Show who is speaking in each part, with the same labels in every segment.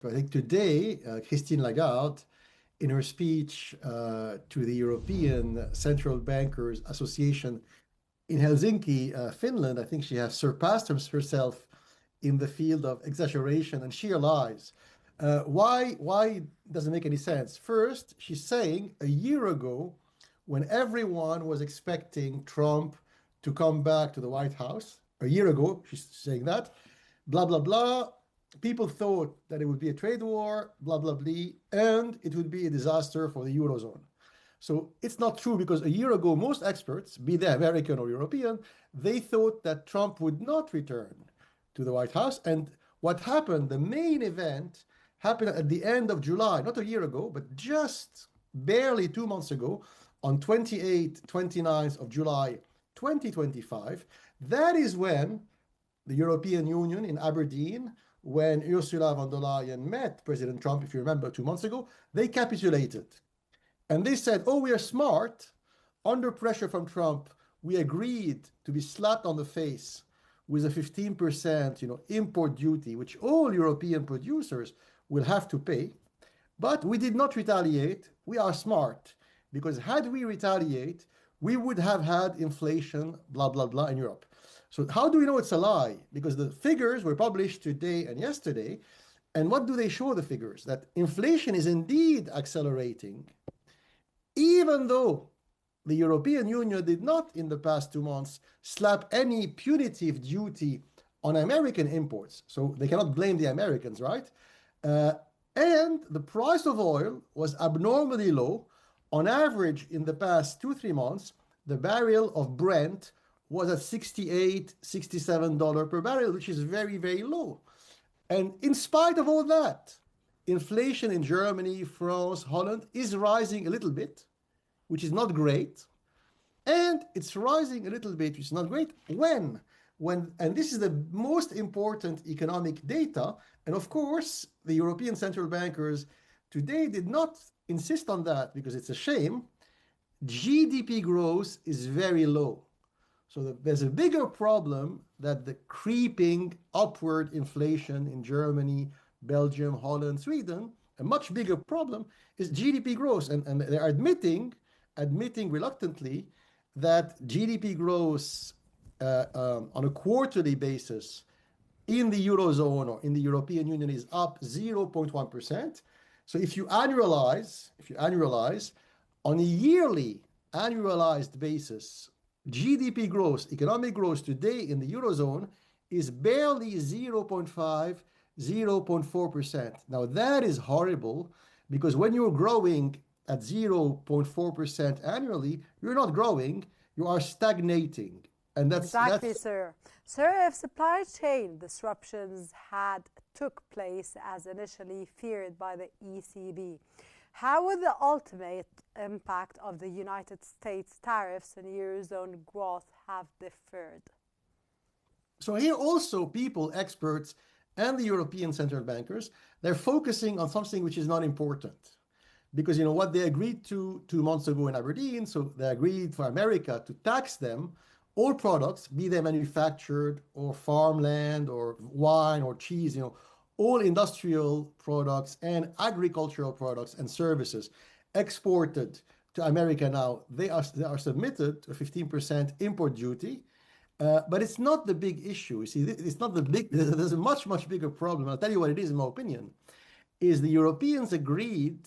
Speaker 1: I think today, Christine Lagarde, in her speech to the European Central Bankers Association in Helsinki, Finland, I think she has surpassed herself in the field of exaggeration and sheer lies. Why doesn't make any sense? First, she's saying a year ago, when everyone was expecting Trump to come back to the White House, a year ago, she's saying that, blah, blah, blah. People thought that it would be a trade war, blah, blah, blah, and it would be a disaster for the Eurozone. So it's not true because a year ago, most experts, be they American or European, they thought that Trump would not return to the White House. And what happened, the main event, happened at the end of July, not a year ago, but just barely 2 months ago, on 28th, 29th of July, 2025. That is when the European Union in Aberdeen, when Ursula von der Leyen met President Trump, if you remember, 2 months ago, they capitulated. And they said, oh, we are smart. Under pressure from Trump, we agreed to be slapped on the face with a 15% import duty, which all European producers will have to pay. But we did not retaliate. We are smart. Because had we retaliate, we would have had inflation, blah, blah, blah, in Europe. So how do we know it's a lie? Because the figures were published today and yesterday. And what do they show, the figures? That inflation is indeed accelerating, even though the European Union did not, in the past 2 months, slap any punitive duty on American imports. So they cannot blame the Americans, right? And the price of oil was abnormally low. On average, in the past 2-3 months, the barrel of Brent was at $68, $67 per barrel, which is very, very low. And in spite of all that, inflation in Germany, France, Holland is rising a little bit, which is not great. And it's rising a little bit, which is not great. When, and this is the most important economic data. And of course, the European central bankers today did not insist on that because it's a shame. GDP growth is very low. So there's a bigger problem that the creeping upward inflation in Germany, Belgium, Holland, Sweden, a much bigger problem is GDP growth. And they're admitting reluctantly that GDP growth on a quarterly basis in the Eurozone or in the European Union is up 0.1%. So if you annualize on a yearly annualized basis, GDP growth, economic growth today in the Eurozone is barely 0.5, 0.4%. Now that is horrible because when you're growing at 0.4% annually, you're not growing, you are stagnating. And that's
Speaker 2: exactly, sir. Sir, if supply chain disruptions had took place as initially feared by the ECB, how would the ultimate impact of the United States tariffs and Eurozone growth have differed?
Speaker 1: So here also people, experts, and the European central bankers, they're focusing on something which is not important. Because what they agreed to 2 months ago in Aberdeen, so they agreed for America to tax them, all products, be they manufactured or farmland or wine or cheese, all industrial products and agricultural products and services exported to America now, they are submitted to a 15% import duty. But it's not the big issue. You see, it's not the big, there's a much, much bigger problem. I'll tell you what it is, in my opinion, is the Europeans agreed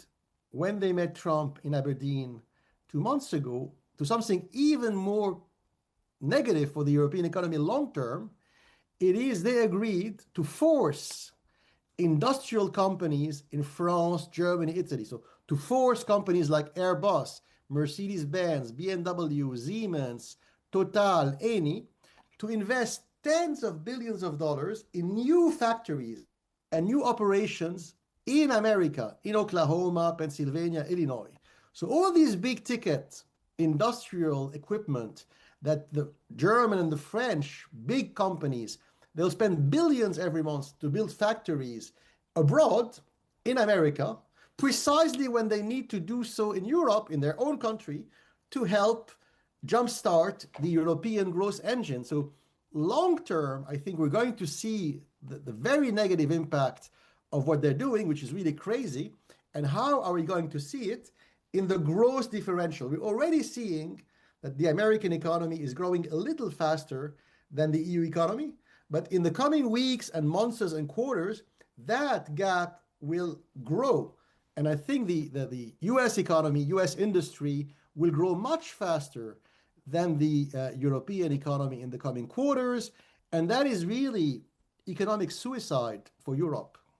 Speaker 1: when they met Trump in Aberdeen 2 months ago to something even more negative for the European economy long term. It is they agreed to force industrial companies in France, Germany, Italy. So to force companies like Airbus, Mercedes-Benz, BMW, Siemens, Total, Eni, to invest tens of billions of dollars in new factories and new operations in America, in Oklahoma, Pennsylvania, Illinois. So all these big ticket industrial equipment that the German and the French big companies, they'll spend billions every month to build factories abroad in America, precisely when they need to do so in Europe, in their own country, to help jumpstart the European growth engine. So long term, I think we're going to see the very negative impact of what they're doing, which is really crazy. And how are we going to see it in the growth differential? We're already seeing that the American economy is growing a little faster than the EU economy. But in the coming weeks and months and quarters, that gap will grow. And I think the US economy, US industry will grow much faster than the European economy in the coming quarters. And that is really economic suicide for Europe.